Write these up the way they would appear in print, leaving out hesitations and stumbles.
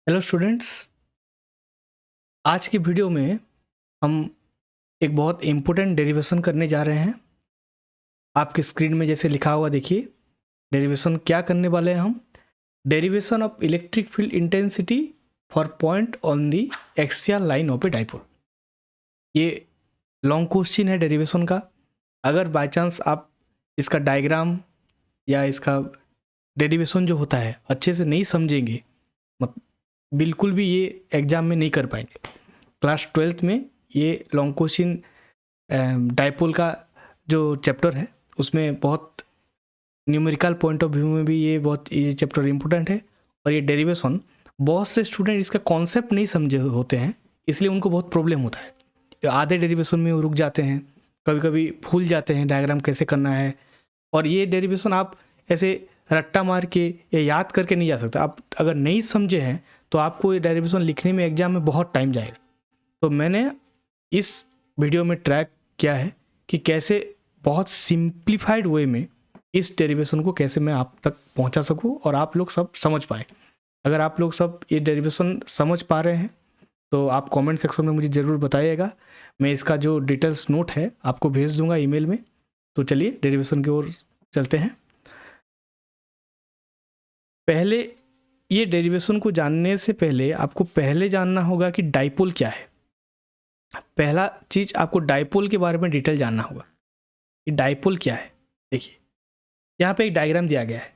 Hello students, आज की video में हम एक बहुत इम्पोर्टेंट डेरिवेशन करने जा रहे हैं। आपके स्क्रीन में जैसे लिखा हुआ देखिए, डेरिवेशन क्या करने वाले हैं हम। Derivation of electric field intensity for point on the axial line of a dipole. ये लॉन्ग क्वेश्चन है डेरिवेशन का। अगर बाय चांस आप इसका डायग्राम या इसका डेरिवेशन जो होता है अच्छे से नहीं समझेंगे, बिल्कुल भी ये एग्ज़ाम में नहीं कर पाएंगे। क्लास 12th में ये लॉन्ग क्वेश्चन डाइपोल का जो चैप्टर है उसमें बहुत न्यूमेरिकल पॉइंट ऑफ व्यू में भी ये चैप्टर इम्पोर्टेंट है। और ये डेरिवेशन बहुत से स्टूडेंट इसका कॉन्सेप्ट नहीं समझे होते हैं, इसलिए उनको बहुत प्रॉब्लम होता है। आधे डेरिवेशन में वो रुक जाते हैं, कभी कभी भूल जाते हैं डायग्राम कैसे करना है। और ये डेरिवेशन आप ऐसे रट्टा मार के या याद करके नहीं जा सकता। आप अगर नहीं समझे हैं तो आपको ये डेरिवेशन लिखने में एग्जाम में बहुत टाइम जाएगा। तो मैंने इस वीडियो में ट्रैक किया है कि कैसे बहुत सिंप्लीफाइड वे में इस डेरिवेशन को कैसे मैं आप तक पहुंचा सकूं और आप लोग सब समझ पाए। अगर आप लोग सब ये डेरिवेशन समझ पा रहे हैं तो आप कमेंट सेक्शन में मुझे ज़रूर बताइएगा। मैं इसका जो डिटेल्स नोट है आपको भेज दूंगा ईमेल में। तो चलिए डेरिवेशन की ओर चलते हैं। पहले ये डेरिवेशन को जानने से पहले आपको पहले जानना होगा कि डाइपोल क्या है। पहला चीज आपको डाइपोल के बारे में डिटेल जानना होगा कि डाइपोल क्या है। देखिए यहाँ पे एक डायग्राम दिया गया है।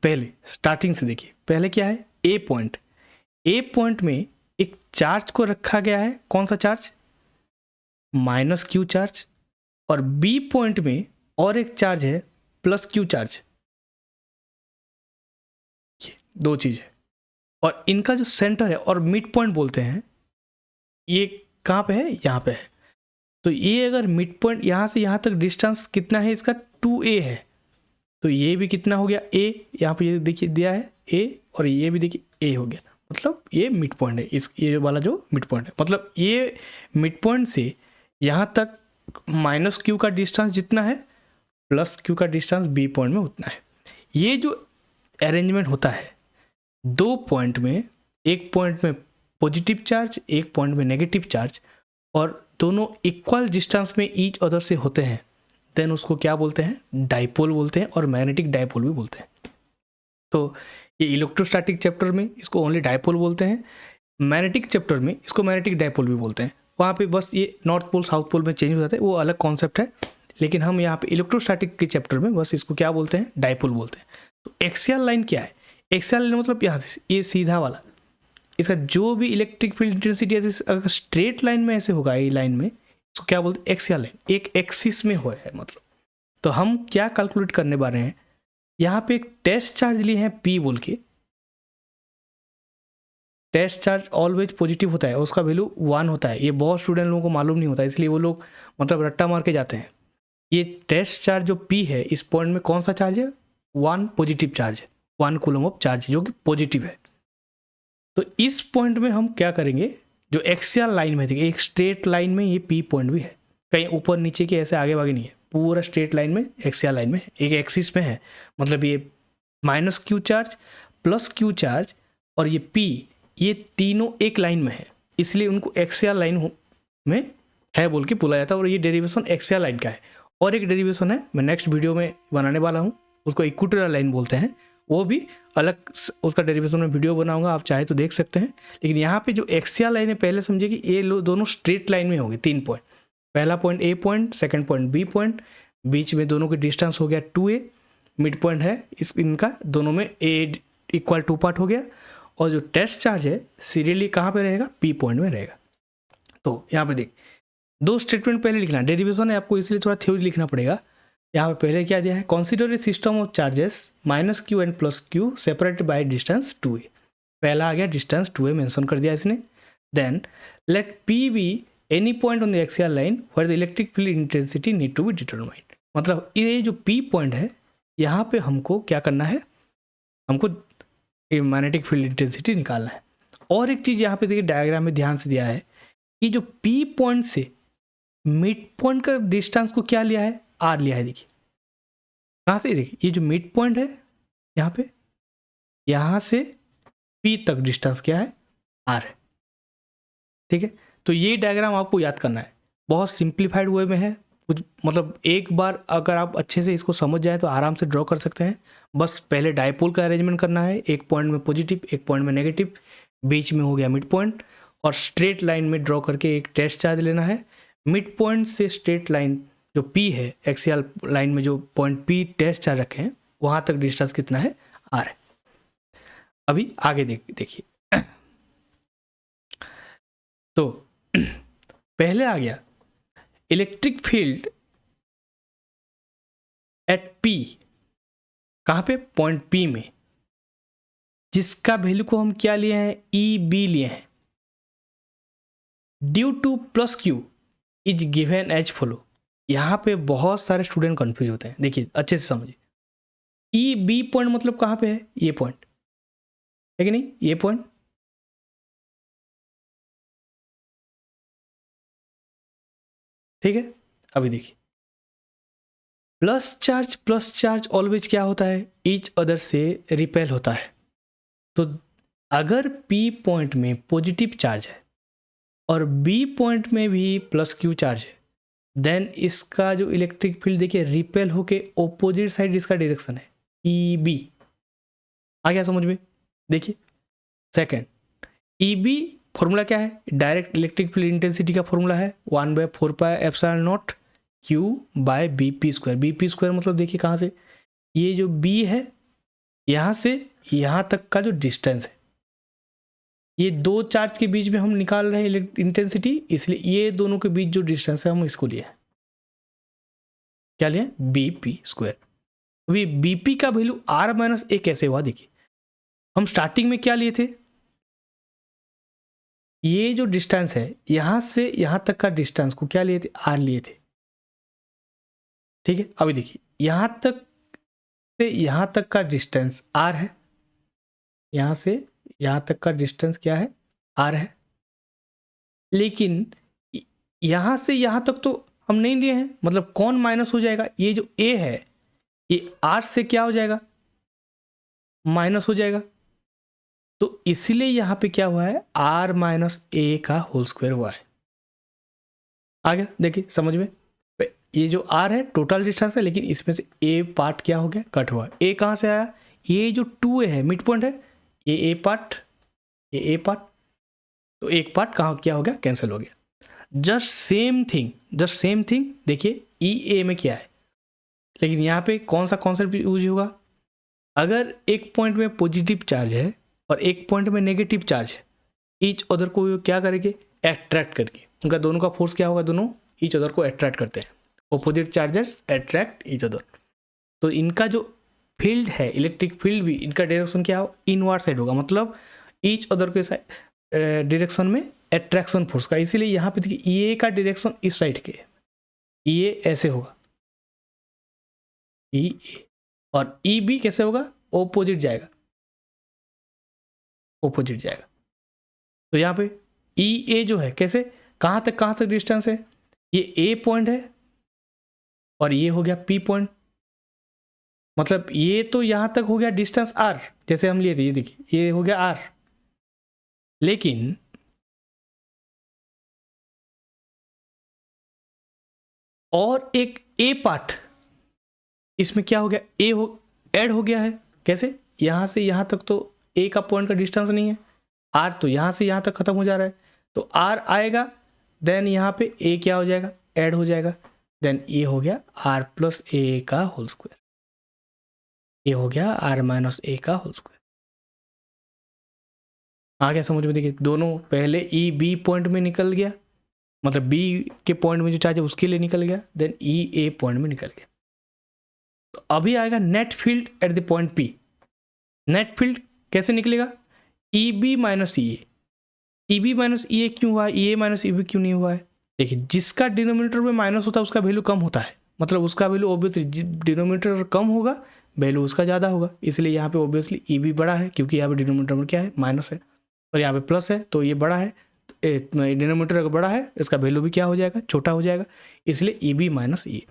पहले स्टार्टिंग से देखिए, पहले क्या है, ए पॉइंट। ए पॉइंट में एक चार्ज को रखा गया है। कौन सा चार्ज? Minus Q charge. और बी पॉइंट में और एक चार्ज है प्लस क्यू चार्ज। ये दो चीज है और इनका जो सेंटर है और मिड पॉइंट बोलते हैं, ये कहाँ पे है? यहाँ पे है। तो ये अगर मिड पॉइंट यहाँ से यहाँ तक डिस्टेंस कितना है इसका? 2a है। तो ये भी कितना हो गया? a। यहाँ पे ये देखिए दिया है a, और ये भी देखिए a हो गया। मतलब ये मिड पॉइंट है, इस ये वाला जो मिड पॉइंट है, मतलब ये मिड पॉइंट से यहाँ तक माइनस क्यू का डिस्टेंस जितना है प्लस क्यू का डिस्टेंस बी पॉइंट में उतना है। ये जो अरेंजमेंट होता है दो पॉइंट में, एक पॉइंट में पॉजिटिव चार्ज, एक पॉइंट में नेगेटिव चार्ज, और दोनों इक्वल डिस्टेंस में ईच अदर से होते हैं, देन उसको क्या बोलते हैं? डाइपोल बोलते हैं, और मैग्नेटिक डाइपोल भी बोलते हैं। तो ये इलेक्ट्रोस्टैटिक चैप्टर में इसको ओनली डाइपोल बोलते हैं, मैग्नेटिक चैप्टर में इसको मैग्नेटिक डाइपोल भी बोलते हैं। वहाँ पे बस ये नॉर्थ पोल साउथ पोल में चेंज हो जाता है, वो अलग कॉन्सेप्ट है। लेकिन हम यहाँ पे इलेक्ट्रोस्टैटिक के चैप्टर में बस इसको क्या बोलते हैं? डाइपोल बोलते हैं। तो एक्सियल लाइन क्या है? एक्सियल लाइन मतलब यहाँ से ये सीधा वाला, इसका जो भी इलेक्ट्रिक फील्ड इंटेंसिटी ऐसे अगर स्ट्रेट लाइन में ऐसे होगा, ये लाइन में, इसको क्या बोलते हैं? एक्सियल लाइन, एक एक्सिस में हो है मतलब। तो हम क्या कैलकुलेट करने वाले हैं, यहाँ पे एक टेस्ट चार्ज लिए हैं P बोल के। टेस्ट चार्ज ऑलवेज पॉजिटिव होता है, उसका वैल्यू 1 होता है। ये बहुत स्टूडेंट लोगों को मालूम नहीं होता, इसलिए वो लोग मतलब रट्टा मार के जाते हैं। ये टेस्ट चार्ज जो P है, इस पॉइंट में कौन सा चार्ज है? 1 पॉजिटिव चार्ज है, 1 कूलम ऑफ चार्ज जो कि पॉजिटिव है। तो इस पॉइंट में हम क्या करेंगे, जो एक्सियल लाइन में देखिए, एक स्ट्रेट लाइन में ये P पॉइंट भी है, कहीं ऊपर नीचे के ऐसे आगे आगे नहीं है, पूरा स्ट्रेट लाइन में एक्सियल लाइन में एक एक्सिस में है। मतलब ये minus Q charge plus Q charge और ये P, ये तीनों एक लाइन में है, इसलिए उनको एक्सियल लाइन में है बोल के बोला जाता है। और ये डेरिवेशन एक्सियल लाइन का है। और एक डेरिवेशन है, मैं नेक्स्ट वीडियो में बनाने वाला हूँ, उसको इक्वेटोरियल लाइन बोलते हैं। वो भी अलग उसका डेरिवेशन में वीडियो बनाऊंगा, आप चाहे तो देख सकते हैं। लेकिन यहाँ पे जो एक्सियल लाइन है, पहले समझिए कि ये दोनों स्ट्रेट लाइन में होंगे। 3 पॉइंट, पहला point A point, second point B point, बीच में दोनों की डिस्टेंस हो गया 2a, मिड पॉइंट है इस इनका, दोनों में A इक्वल 2 पार्ट हो गया। और जो टेस्ट चार्ज है सीरियली कहाँ पे रहेगा? P पॉइंट में रहेगा। तो यहाँ पे देख, दो स्टेटमेंट पहले लिखना, डेरिवेशन है आपको इसलिए थोड़ा थ्योरी लिखना पड़ेगा। यहाँ पे पहले क्या दिया है? Consider a system of charges minus Q and plus Q separated by distance 2a। पहला आ गया डिस्टेंस 2a मेंशन कर दिया इसने। Then let P be any point on the axial line where the electric field intensity need to be determined. मतलब ये जो P point है, यहाँ पे हमको क्या करना है? हमको मैग्नेटिक फील्ड इंटेंसिटी निकालना है। और एक चीज़ यहाँ पे देखिए डायग्राम में ध्यान से दिया है कि जो P पॉइंट से मिड पॉइंट का डिस्टेंस को क्या लिया है? R लिया है। देखिए कहाँ से, देखिए ये जो मिड पॉइंट है यहाँ पे, यहाँ से P तक डिस्टेंस क्या है, R है। ठीक है, तो ये डायग्राम आपको याद करना है, बहुत सिंप्लीफाइड वे में है, कुछ मतलब एक बार अगर आप अच्छे से इसको समझ जाए तो आराम से ड्रॉ कर सकते हैं। बस पहले डायपोल का अरेंजमेंट करना है, एक पॉइंट में पॉजिटिव, एक पॉइंट में नेगेटिव, बीच में हो गया मिड पॉइंट, और स्ट्रेट लाइन में ड्रॉ करके एक टेस्ट चार्ज लेना है। मिड पॉइंट से स्ट्रेट लाइन जो P है, एक्सियल लाइन में जो पॉइंट P टेस्ट चार्ज रखे हैं वहाँ तक डिस्टेंस कितना है, R है। अभी आगे देखिए तो पहले आ गया इलेक्ट्रिक फील्ड एट P, कहाँ पे, पॉइंट P में, जिसका वैल्यू को हम क्या लिए हैं, EB लिए हैं। Due to plus Q is given as follow. यहाँ पे बहुत सारे स्टूडेंट कंफ्यूज होते हैं, देखिए अच्छे से समझिए। EB पॉइंट मतलब कहाँ पे है, ये पॉइंट है कि नहीं, ये पॉइंट, ठीक है। अभी देखिए प्लस चार्ज ऑलवेज क्या होता है, ईच अदर से रिपेल होता है। तो अगर P पॉइंट में पॉजिटिव चार्ज है और B पॉइंट में भी प्लस Q चार्ज है, देन इसका जो इलेक्ट्रिक फील्ड देखिए रिपेल होके ऑपोजिट साइड इसका डायरेक्शन है, EB। आ गया समझ में, देखिए सेकंड, EB फॉर्मूला क्या है, डायरेक्ट इलेक्ट्रिक फील्ड इंटेंसिटी का फॉर्मूला है 1/4πε0 Q/BP²। BP² मतलब देखिए कहाँ से, ये जो B है यहाँ से यहाँ तक का जो डिस्टेंस है, ये दो चार्ज के बीच में हम निकाल रहे हैं इंटेंसिटी, इसलिए ये दोनों के बीच जो डिस्टेंस है हम इसको लिए, क्या लिए, BP²। अभी BP का वैल्यू R-A कैसे हुआ, देखिए हम स्टार्टिंग में क्या लिए थे, ये जो डिस्टेंस है यहाँ से यहाँ तक का डिस्टेंस को क्या लिए थे, R लिए थे, ठीक है। अभी देखिए यहाँ तक से यहाँ तक का डिस्टेंस R है, यहाँ से यहाँ तक का डिस्टेंस क्या है, R है, लेकिन यहाँ से यहाँ तक तो हम नहीं लिए हैं, मतलब कौन माइनस हो जाएगा, ये जो A है ये R से क्या हो जाएगा, माइनस हो जाएगा। तो इसलिए यहाँ पे क्या हुआ है, R-A का होल स्क्वायर हुआ है। आ गया, देखिए समझ में, ये जो R है टोटल डिस्टेंस है, लेकिन इसमें से A पार्ट क्या हो गया, कट हुआ। A कहाँ से आया, ये जो 2A है मिड पॉइंट है, ये A पार्ट, ये A पार्ट, तो एक पार्ट कहाँ क्या हो गया, कैंसिल हो गया। जस्ट सेम थिंग देखिए EA में क्या है, लेकिन यहाँ पे कौन सा कॉन्सेप्ट यूज होगा, अगर एक पॉइंट में पॉजिटिव चार्ज है और एक पॉइंट में नेगेटिव चार्ज है, ईच अदर को क्या करेंगे, अट्रैक्ट करके, उनका दोनों का फोर्स क्या होगा, दोनों ईच अदर को अट्रैक्ट करते हैं, opposite charges attract each other. तो इनका जो फील्ड है, इलेक्ट्रिक फील्ड भी, इनका डायरेक्शन क्या हो, इनवर्ड साइड होगा, मतलब ईच अदर के डायरेक्शन में अट्रैक्शन फोर्स का। इसीलिए यहाँ पे देखिए EA का डायरेक्शन इस साइड के, EA ऐसे होगा EA, और EB कैसे होगा, ऑपोजिट जाएगा, ऑपोजिट जाएगा। तो यहाँ पे EA जो है कैसे, कहाँ तक डिस्टेंस है, ये A पॉइंट है और ये हो गया P पॉइंट, मतलब ये तो यहाँ तक हो गया डिस्टेंस R, जैसे हम लिए थे, ये देखिए ये हो गया R, लेकिन और एक A पार्ट इसमें क्या हो गया, ऐड हो गया है, कैसे, यहाँ से यहाँ तक तो A का पॉइंट का डिस्टेंस नहीं है, R तो यहाँ से यहाँ तक खत्म हो जा रहा है, तो R आएगा, देन यहाँ पे A क्या हो जाएगा, ऐड हो जाएगा, देन ये हो गया R+A का होल स्क्वायर, ये हो गया R-A का होल स्क्वायर। आ गया समझ में, देखिए दोनों पहले EB पॉइंट में निकल गया, मतलब B के पॉइंट में जो चार्ज है उसके लिए निकल गया, देन EA पॉइंट में निकल गया। तो अभी आएगा net field at the point P। Net field कैसे निकलेगा, EB-EA, EB-EA क्यों हुआ है, EA-EB क्यों नहीं हुआ है, देखिए जिसका डिनोमिनेटर में माइनस होता है उसका वैल्यू कम होता है, मतलब उसका वैल्यू ऑब्वियसली डिनोमिनेटर कम होगा, वैल्यू उसका ज़्यादा होगा, इसलिए यहाँ पे ऑब्वियसली EB बड़ा है, क्योंकि यहाँ पे डिनोमिनेटर में क्या है, माइनस है, और यहाँ पे प्लस है, तो ये बड़ा है, डिनोमिनेटर अगर बड़ा है इसका वैल्यू भी क्या हो जाएगा, छोटा हो जाएगा, इसलिए EB-EA।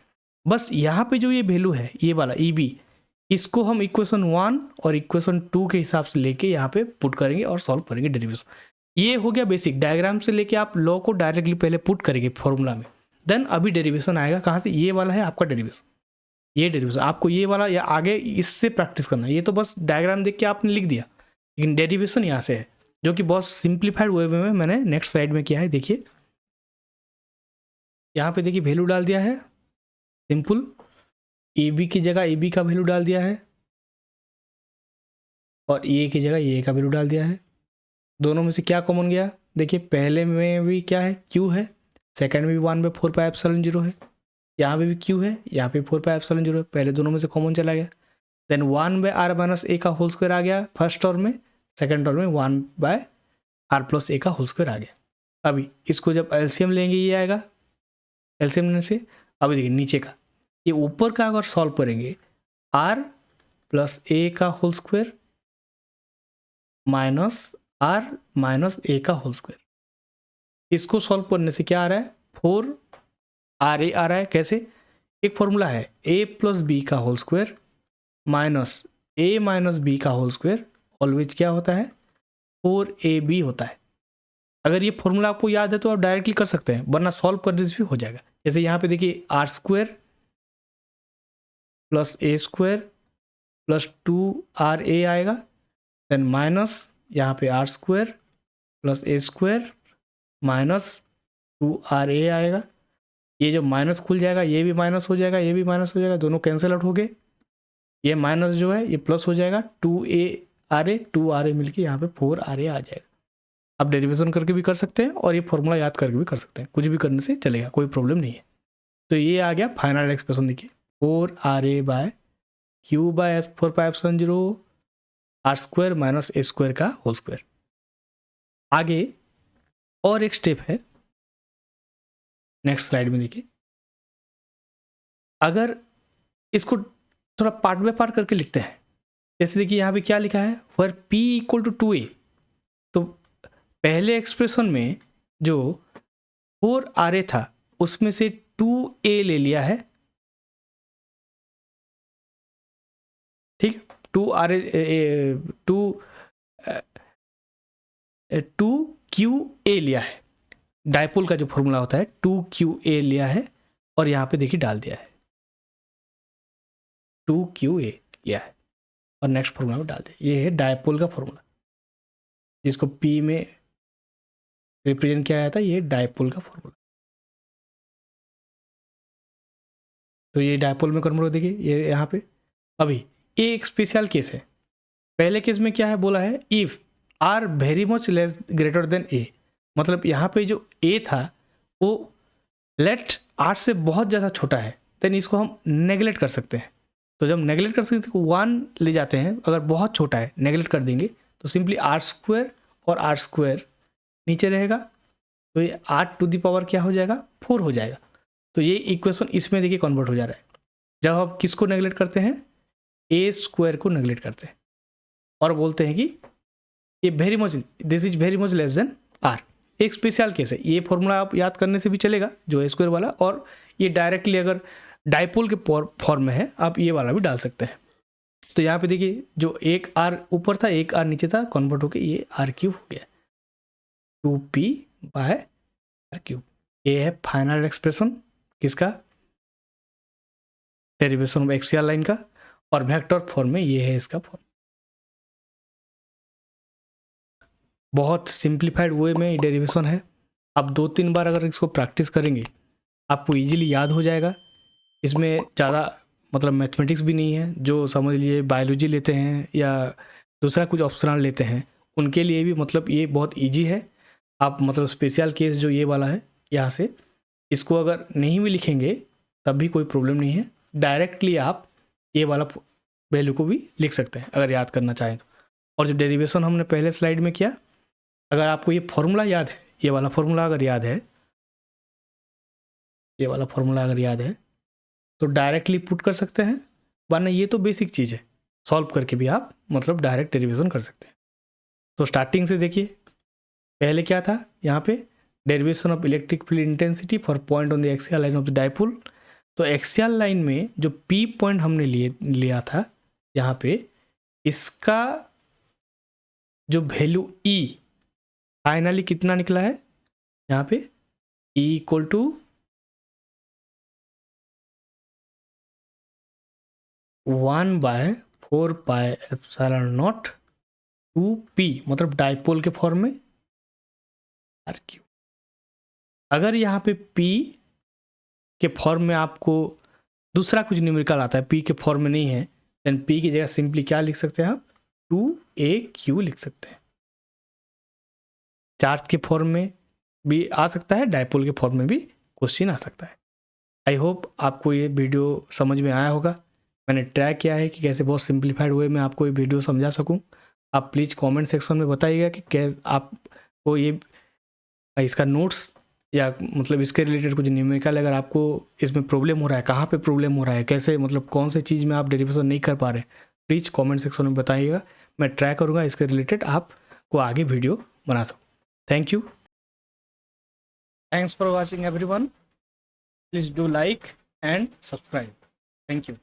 बस यहाँ पे जो ये वैल्यू है, ये वाला EB, इसको हम इक्वेशन 1 और इक्वेशन 2 के हिसाब से लेके यहाँ पे पुट करेंगे और सॉल्व करेंगे डेरिवेशन। ये हो गया बेसिक। डायग्राम से लेके आप लॉ को डायरेक्टली पहले पुट करेंगे फॉर्मूला में, देन अभी डेरिवेशन आएगा। कहाँ से? ये वाला है आपका डेरिवेशन, ये डेरिवेशन आपको ये वाला या आगे इससे प्रैक्टिस करना है। ये तो बस डायग्राम देख के आपने लिख दिया, लेकिन डेरिवेशन यहाँ से है, जो कि बहुत सिंप्लीफाइड वे में मैंने नेक्स्ट स्लाइड में किया है। देखिए यहाँ पे देखिए वैल्यू डाल दिया है सिंपल, ए बी की जगह ए बी का वैल्यू डाल दिया है और ए की जगह ए का वैल्यू डाल दिया है। दोनों में से क्या कॉमन गया? देखिए पहले में भी क्या है? क्यू है, सेकंड में भी 1/4πε0 है, यहाँ पे भी क्यू है, यहाँ पे 4πε0 है। पहले दोनों में से कॉमन चला गया, देन 1/r - a का होल स्क्वायर आ गया फर्स्ट टर्म में, सेकंड टर्म में 1/r+a का होल स्क्वायर आ गया। अभी इसको जब एलसीएम लेंगे ये आएगा, एलसीएम लेने से अभी देखिए नीचे का, ये ऊपर का अगर सॉल्व करेंगे r+a का होल स्क्वायर -r - a का होल स्क्वायर, इसको सॉल्व करने से क्या आ रहा है? 4ra आ रहा है। कैसे? एक फॉर्मूला है a+b का होल स्क्वायर -a - b का होल स्क्वायर ऑलवेज क्या होता है? 4ab होता है। अगर ये फॉर्मूला आपको याद है तो आप डायरेक्टली कर सकते हैं, वरना सॉल्व करने से भी हो जाएगा। जैसे यहाँ पे देखिए r² + a² + 2ra आएगा, देन माइनस यहाँ पे r² + a² - 2ra आएगा। ये जो माइनस खुल जाएगा ये भी माइनस हो जाएगा, ये भी माइनस हो जाएगा, दोनों कैंसिल आउट हो गए। ये माइनस जो है ये प्लस हो जाएगा, 2ra मिलके यहाँ पे 4ra आ जाएगा। आप डेरिवेशन करके भी कर सकते हैं और ये फॉर्मूला याद करके भी कर सकते हैं, कुछ भी करने से चलेगा, कोई प्रॉब्लम नहीं है। तो ये आ गया फाइनल एक्सप्रेशन। देखिए 4ra/q/4πε0 r² - a² का होल स्क्वायर। आगे और एक स्टेप है नेक्स्ट स्लाइड में, देखिए अगर इसको थोड़ा पार्ट बाय पार्ट करके लिखते हैं, जैसे देखिए यहाँ पे क्या लिखा है? फॉर p = 2a, तो पहले एक्सप्रेशन में जो 4ra था उसमें से 2a ले लिया है, ठीक, 2qa लिया है, डायपोल का जो फॉर्मूला होता है 2qa लिया है, और यहाँ पे देखिए डाल दिया है 2qa लिया है और नेक्स्ट फॉर्मूला में डाल दिया। ये है डायपोल का फॉर्मूला, जिसको p में रिप्रेजेंट किया जाता है, ये डायपोल का फॉर्मूला। तो ये डायपोल में कन्वर्ट, देखिए ये यहाँ पे। अभी ये एक स्पेशल केस है। पहले केस में क्या है बोला है? If R very much less greater than a, मतलब यहाँ पे जो ए था वो लेट आर से बहुत ज़्यादा छोटा है, देन इसको हम नेगलेक्ट कर सकते हैं। तो जब नेगलेक्ट कर सकते हैं 1 ले जाते हैं, अगर बहुत छोटा है नेगलेक्ट कर देंगे तो सिंपली r² और r² नीचे रहेगा, तो ये r⁴ क्या हो जाएगा? 4 हो जाएगा। तो ये इक्वेशन इसमें देखिए कन्वर्ट हो जा रहा है। जब आप किसको नेगलेक्ट करते हैं? a² को नेगलेक्ट करते हैं और बोलते हैं कि ये very much, this is very much less than r। एक स्पेशल केस है, ये फॉर्मूला आप याद करने से भी चलेगा जो a² वाला, और ये डायरेक्टली अगर डायपोल के फॉर्म में है आप ये वाला भी डाल सकते हैं। तो यहाँ पे देखिए जो एक r ऊपर था एक r नीचे था, कन्वर्ट होकर ये r³ हो गया, 2p/r³। ये है फाइनल एक्सप्रेशन किसका? डेरिवेशन ऑफ एक्सियल लाइन का, और वेक्टर फॉर्म में ये है इसका फॉर्म। बहुत सिंप्लीफाइड वे में डेरिवेशन है। आप 2-3 बार अगर इसको प्रैक्टिस करेंगे आपको इजीली याद हो जाएगा। इसमें ज़्यादा मतलब मैथमेटिक्स भी नहीं है। जो समझ लीजिए बायोलॉजी लेते हैं या दूसरा कुछ ऑप्शनल लेते हैं उनके लिए भी मतलब ये बहुत इजी है। आप मतलब स्पेशल केस जो ये वाला है यहाँ से इसको अगर नहीं भी लिखेंगे तब भी कोई प्रॉब्लम नहीं है, डायरेक्टली आप ये वाला वैल्यू को भी लिख सकते हैं अगर याद करना चाहें तो। और जो डेरिवेशन हमने पहले स्लाइड में किया, अगर आपको ये फॉर्मूला याद है, ये वाला फॉर्मूला अगर याद है, ये वाला फॉर्मूला अगर याद है तो डायरेक्टली पुट कर सकते हैं, वरना ये तो बेसिक चीज़ है, सॉल्व करके भी आप मतलब डायरेक्ट डेरिवेशन कर सकते हैं। तो स्टार्टिंग से देखिए पहले क्या था यहाँ पे, derivation of electric field intensity for point on the axial line of the dipole. तो एक्सियल लाइन में जो पी पॉइंट हमने लिया था यहाँ पे इसका जो वैल्यू ई फाइनली कितना निकला है, यहाँ पे ई इक्वल टू 1/4πε0 2p, मतलब डाइपोल के फॉर्म में आर क्यू। अगर यहाँ पे p के फॉर्म में आपको दूसरा कुछ न्यूमेरिकल आता है, p के फॉर्म में नहीं है, देन p की जगह सिंपली क्या लिख सकते हैं आप, 2aq लिख सकते हैं। चार्ज के फॉर्म में भी आ सकता है, डाइपोल के फॉर्म में भी क्वेश्चन आ सकता है। आई होप आपको ये वीडियो समझ में आया होगा। मैंने ट्राई किया है कि कैसे बहुत सिंप्लीफाइड वे में आपको ये वीडियो समझा सकूं। आप प्लीज़ कमेंट सेक्शन में बताइएगा कि क्या आपको ये इसका नोट्स या मतलब इसके रिलेटेड कुछ न्यूमेरिकल अगर आपको इसमें प्रॉब्लम हो रहा है, कहाँ पे प्रॉब्लम हो रहा है, कैसे मतलब कौन से चीज़ में आप डेरिवेशन नहीं कर पा रहे, प्लीज़ कमेंट सेक्शन में बताइएगा। मैं ट्राई करूँगा इसके रिलेटेड आपको आगे वीडियो बना सकूँ। Thank you, thanks for watching everyone. Please do like and subscribe. Thank you.